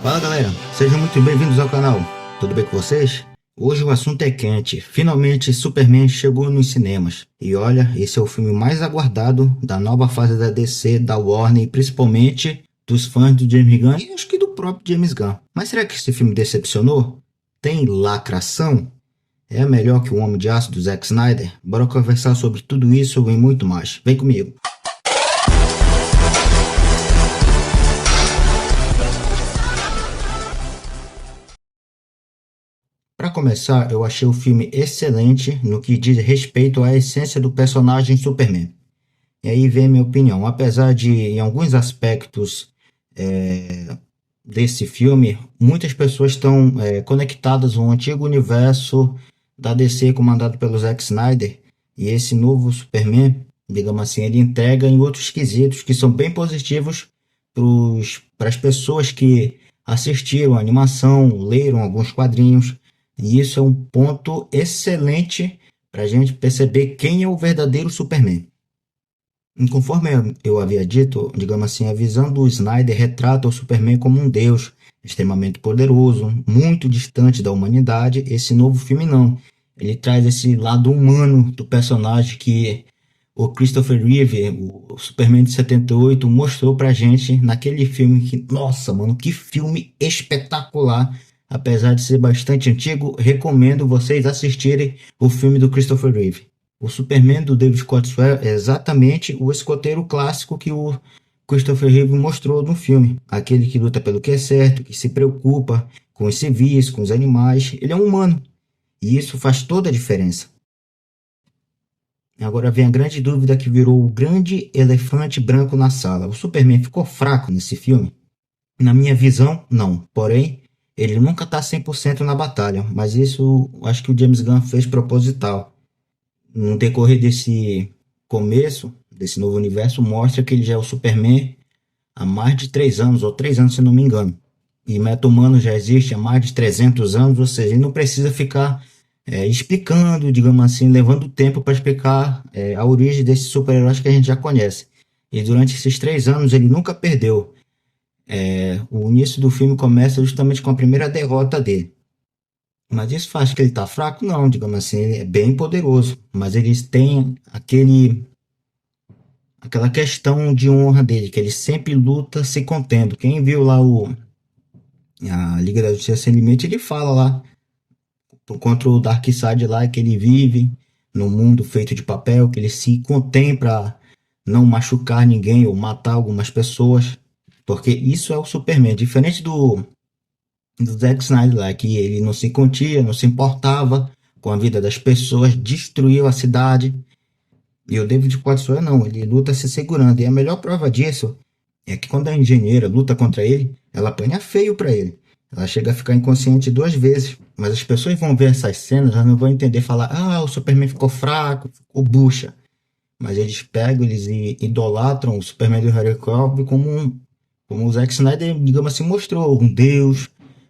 Fala galera, sejam muito bem-vindos ao canal, tudo bem com vocês? Hoje o assunto é quente, finalmente Superman chegou nos cinemas. E olha, esse é o filme mais aguardado da nova fase da DC, da Warner e principalmente dos fãs do James Gunn e acho que do próprio James Gunn. Mas será que esse filme decepcionou? Tem lacração? É melhor que o Homem de Aço do Zack Snyder? Bora conversar sobre tudo isso e muito mais, vem comigo! Para começar, eu achei o filme excelente no que diz respeito à essência do personagem Superman. E aí vem minha opinião. Apesar de, em alguns aspectos desse filme, muitas pessoas estão conectadas ao antigo universo da DC comandado pelo Zack Snyder. E esse novo Superman, digamos assim, ele entrega em outros quesitos que são bem positivos para as pessoas que assistiram a animação, leram alguns quadrinhos. E isso é um ponto excelente para a gente perceber quem é o verdadeiro Superman. E conforme eu havia dito, digamos assim, a visão do Snyder retrata o Superman como um deus extremamente poderoso, muito distante da humanidade. Esse novo filme não. Ele traz esse lado humano do personagem que o Christopher Reeve, o Superman de 78, mostrou pra gente naquele filme que, nossa, mano, que filme espetacular. Apesar de ser bastante antigo, recomendo vocês assistirem o filme do Christopher Reeve. O Superman do David Cotswell é exatamente o escoteiro clássico que o Christopher Reeve mostrou no filme. Aquele que luta pelo que é certo, que se preocupa com os civis, com os animais. Ele é um humano. E isso faz toda a diferença. Agora vem a grande dúvida que virou o grande elefante branco na sala. O Superman ficou fraco nesse filme? Na minha visão, não. Porém, ele nunca está 100% na batalha, mas isso acho que o James Gunn fez proposital. No decorrer desse começo, desse novo universo, mostra que ele já é o Superman há mais de 3 anos, ou 3 anos se não me engano. E meta-humano já existe há mais de 300 anos, ou seja, ele não precisa ficar explicando, digamos assim, levando tempo para explicar a origem desses super-heróis que a gente já conhece. E durante esses 3 anos ele nunca perdeu. O início do filme começa justamente com a primeira derrota dele. Mas isso faz que ele tá fraco? Não, digamos assim, ele é bem poderoso. Mas eles têm aquela questão de honra dele, que ele sempre luta se contendo. Quem viu lá a Liga da Justiça Sem Limite, ele fala lá contra o Darkseid lá, que ele vive num mundo feito de papel, que ele se contém para não machucar ninguém ou matar algumas pessoas. Porque isso é o Superman, diferente do Zack Snyder lá, que ele não se contia, não se importava com a vida das pessoas, destruiu a cidade. E o David Cotswell não, ele luta se segurando. E a melhor prova disso é que quando a engenheira luta contra ele, ela apanha feio para ele. Ela chega a ficar inconsciente 2 vezes. Mas as pessoas vão ver essas cenas, elas não vão entender, falar, o Superman ficou fraco, ficou bucha. Mas eles pegam, eles idolatram o Superman do Henry Cavill como o Zack Snyder, digamos assim, mostrou um deus,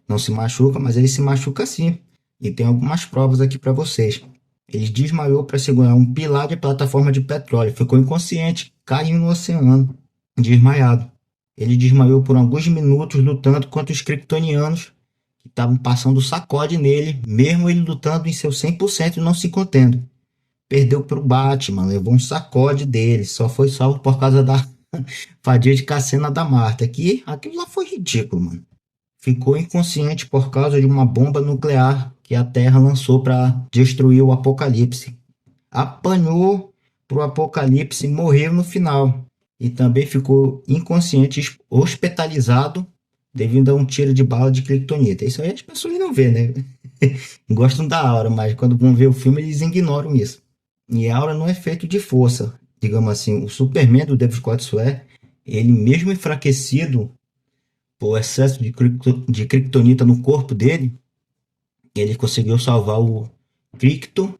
não se machuca, mas ele se machuca sim. E tem algumas provas aqui para vocês. Ele desmaiou para segurar um pilar de plataforma de petróleo, ficou inconsciente, caiu no oceano, desmaiado. Ele desmaiou por alguns minutos lutando contra os kryptonianos que estavam passando sacode nele, mesmo ele lutando em seu 100% e não se contendo. Perdeu para o Batman, levou um sacode dele, só foi salvo por causa da fadídica cena da Marta, aquilo lá foi ridículo, mano. Ficou inconsciente por causa de uma bomba nuclear que a Terra lançou para destruir o Apocalipse. Apanhou pro Apocalipse e morreu no final. E também ficou inconsciente, hospitalizado, devido a um tiro de bala de kryptonita. Isso aí as pessoas não vê, né? Gostam da aura, mas quando vão ver o filme eles ignoram isso. E a aura não é feito de força. Digamos assim, o Superman do David Cotswell, ele mesmo enfraquecido por excesso de kryptonita no corpo dele, ele conseguiu salvar o Krypto,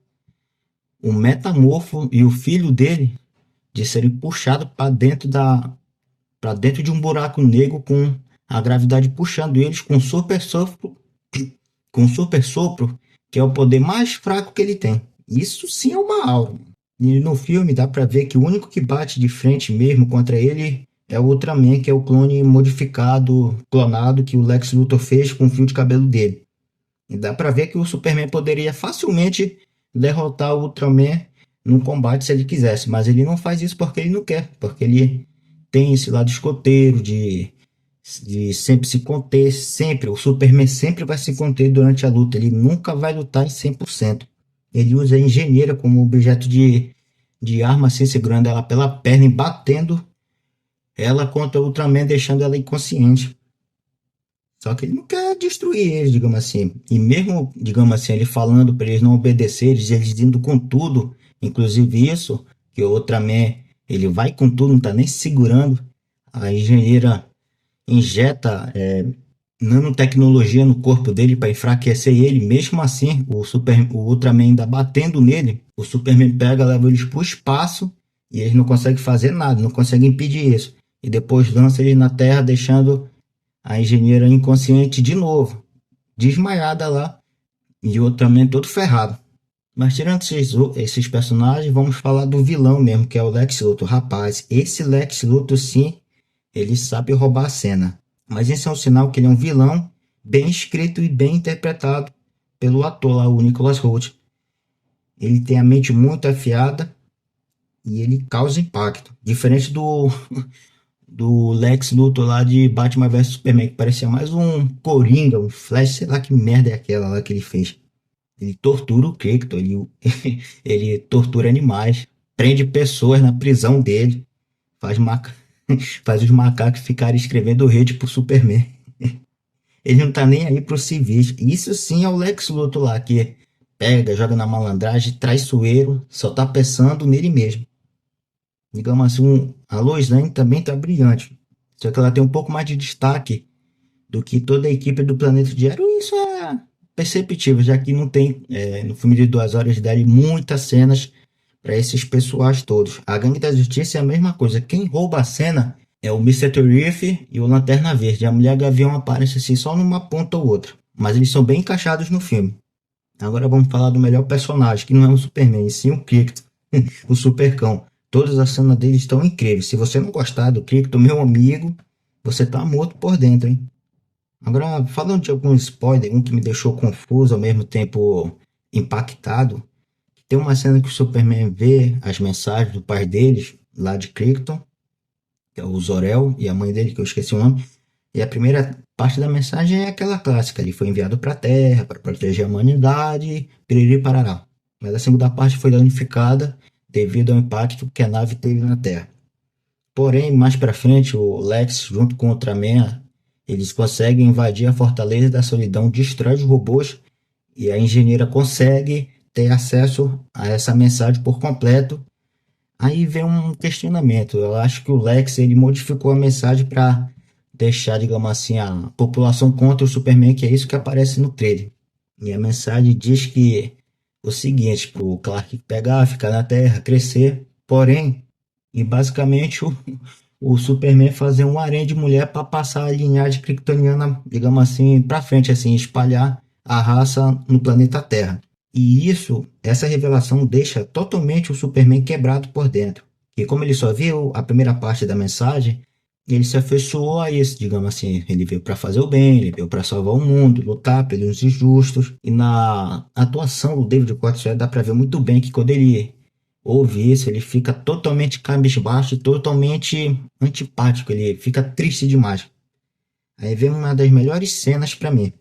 o Metamorfo e o filho dele de serem puxados para dentro de um buraco negro, com a gravidade puxando eles com super sopro, que é o poder mais fraco que ele tem. Isso sim é uma aura. E no filme dá pra ver que o único que bate de frente mesmo contra ele é o Ultraman, que é o clone modificado, clonado que o Lex Luthor fez com o fio de cabelo dele. E dá pra ver que o Superman poderia facilmente derrotar o Ultraman num combate se ele quisesse, mas ele não faz isso porque ele não quer, porque ele tem esse lado escoteiro de sempre se conter, sempre, o Superman sempre vai se conter durante a luta, ele nunca vai lutar em 100%. Ele usa a engenheira como objeto de arma, assim, segurando ela pela perna e batendo ela contra o Ultraman, deixando ela inconsciente. Só que ele não quer destruir eles, digamos assim. E mesmo, digamos assim, ele falando para eles não obedecerem, eles indo com tudo, inclusive isso, que o Ultraman, ele vai com tudo, não tá nem segurando. A engenheira injeta nanotecnologia no corpo dele para enfraquecer ele. Mesmo assim, o Ultraman ainda batendo nele, o Superman pega, leva eles pro espaço e eles não conseguem fazer nada, não conseguem impedir isso. E depois lança eles na Terra, deixando a engenheira inconsciente de novo, desmaiada lá, e o Ultraman todo ferrado. Mas tirando esses personagens, vamos falar do vilão mesmo, que é o Lex Luthor. Rapaz, esse Lex Luthor sim, ele sabe roubar a cena. Mas esse é um sinal que ele é um vilão bem escrito e bem interpretado pelo ator lá, o Nicholas Hoult. Ele tem a mente muito afiada e ele causa impacto. Diferente do Lex Luthor lá de Batman vs Superman, que parecia mais um Coringa, um Flash, sei lá que merda é aquela lá que ele fez. Ele tortura o Krypton, ele tortura animais, prende pessoas na prisão dele, faz, maca, faz os macacos ficarem escrevendo rede pro Superman. Ele não tá nem aí pros civis. Isso sim é o Lex Luthor lá, que pega, joga na malandragem, traiçoeiro, só tá pensando nele mesmo. Digamos assim, a Lois Lane também tá brilhante. Só que ela tem um pouco mais de destaque do que toda a equipe do Planeta Diário. Isso é perceptível, já que não tem no filme de 2 horas dele muitas cenas para esses pessoais todos. A Gangue da Justiça é a mesma coisa. Quem rouba a cena é o Mr. Terrific e o Lanterna Verde. A Mulher Gavião aparece assim só numa ponta ou outra. Mas eles são bem encaixados no filme. Agora vamos falar do melhor personagem, que não é o Superman, e sim o Krypton, o Supercão. Todas as cenas dele estão incríveis. Se você não gostar do Krypton, meu amigo, você tá morto por dentro, hein? Agora, falando de algum spoiler, um que me deixou confuso ao mesmo tempo impactado, tem uma cena que o Superman vê as mensagens do pai deles, lá de Krypton, que é o Zor-El, e a mãe dele, que eu esqueci o nome, e a primeira parte da mensagem é aquela clássica, ele foi enviado para a Terra para proteger a humanidade, piriri parará. Mas a segunda parte foi danificada devido ao impacto que a nave teve na Terra. Porém, mais para frente, o Lex, junto com o Ultraman, eles conseguem invadir a Fortaleza da Solidão, destrói os robôs e a engenheira consegue ter acesso a essa mensagem por completo. Aí vem um questionamento. Eu acho que o Lex ele modificou a mensagem para deixar, digamos assim, a população contra o Superman, que é isso que aparece no trailer. E a mensagem diz que o seguinte, para o Clark pegar, ficar na Terra, crescer, porém, e basicamente o Superman fazer um harém de mulher para passar a linhagem kryptoniana, digamos assim, para frente, assim, espalhar a raça no planeta Terra. E essa revelação deixa totalmente o Superman quebrado por dentro. E como ele só viu a primeira parte da mensagem, ele se afeiçoou a isso, digamos assim. Ele veio para fazer o bem, ele veio para salvar o mundo, lutar pelos injustos. E na atuação do David Cottrell dá para ver muito bem que quando ele ouve isso, ele fica totalmente cabisbaixo e totalmente antipático. Ele fica triste demais. Aí vem uma das melhores cenas para mim,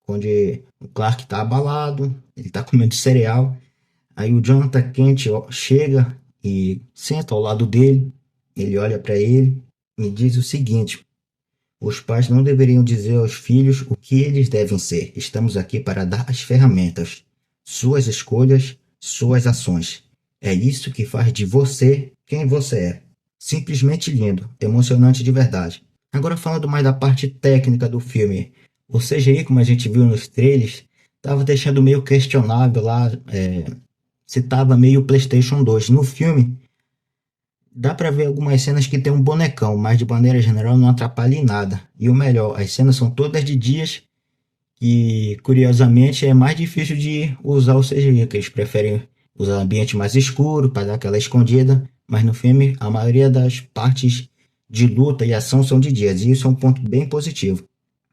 onde o Clark tá abalado, ele tá comendo cereal, aí o Jonathan Kent chega e senta ao lado dele, ele olha para ele e diz o seguinte: os pais não deveriam dizer aos filhos o que eles devem ser. Estamos aqui para dar as ferramentas, suas escolhas, suas ações. É isso que faz de você quem você é. Simplesmente lindo, emocionante de verdade. Agora falando mais da parte técnica do filme, o CGI, como a gente viu nos trailers, estava deixando meio questionável lá, se estava meio PlayStation 2. No filme, dá para ver algumas cenas que tem um bonecão, mas de maneira geral não atrapalha em nada. E o melhor, as cenas são todas de dias e, curiosamente, é mais difícil de usar o CGI, que eles preferem usar ambiente mais escuro para dar aquela escondida, mas no filme a maioria das partes de luta e ação são de dias, e isso é um ponto bem positivo.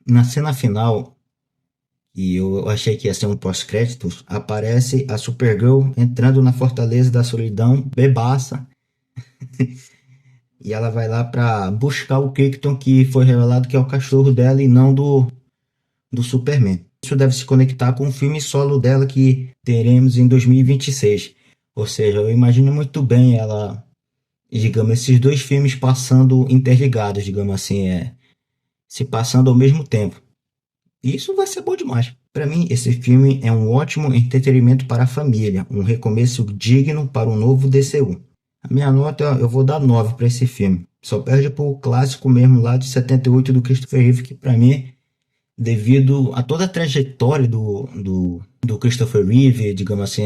Na cena final, e eu achei que ia ser um pós-créditos, aparece a Supergirl entrando na Fortaleza da Solidão, bebaça, e ela vai lá para buscar o Krypton, que foi revelado que é o cachorro dela e não do Superman. Isso deve se conectar com o filme solo dela que teremos em 2026. Ou seja, eu imagino muito bem ela, digamos, esses dois filmes passando interligados, digamos assim, se passando ao mesmo tempo. E isso vai ser bom demais. Para mim, esse filme é um ótimo entretenimento para a família, um recomeço digno para um novo DCU. A minha nota, eu vou dar 9 para esse filme. Só perde para o clássico mesmo lá de 78 do Christopher Reeve, que para mim, devido a toda a trajetória do Christopher Reeve, digamos assim,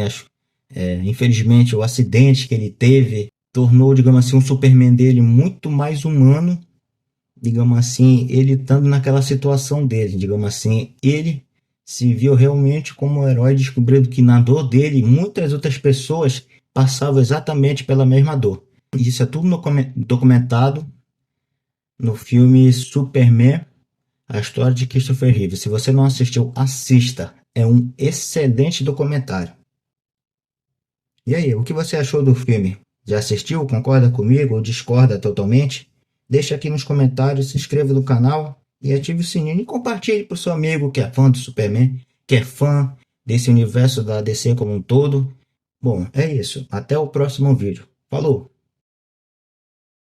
infelizmente o acidente que ele teve tornou, digamos assim, o Superman dele muito mais humano, digamos assim, ele estando naquela situação dele, digamos assim, ele se viu realmente como um herói, descobrindo que na dor dele muitas outras pessoas passavam exatamente pela mesma dor. Isso é tudo documentado no filme Superman, a história de Christopher Reeve. Se você não assistiu, assista. É um excelente documentário. E aí, o que você achou do filme? Já assistiu? Concorda comigo ou discorda totalmente? Deixa aqui nos comentários, se inscreva no canal e ative o sininho e compartilhe para o seu amigo que é fã do Superman, que é fã desse universo da DC como um todo. Bom, é isso. Até o próximo vídeo. Falou!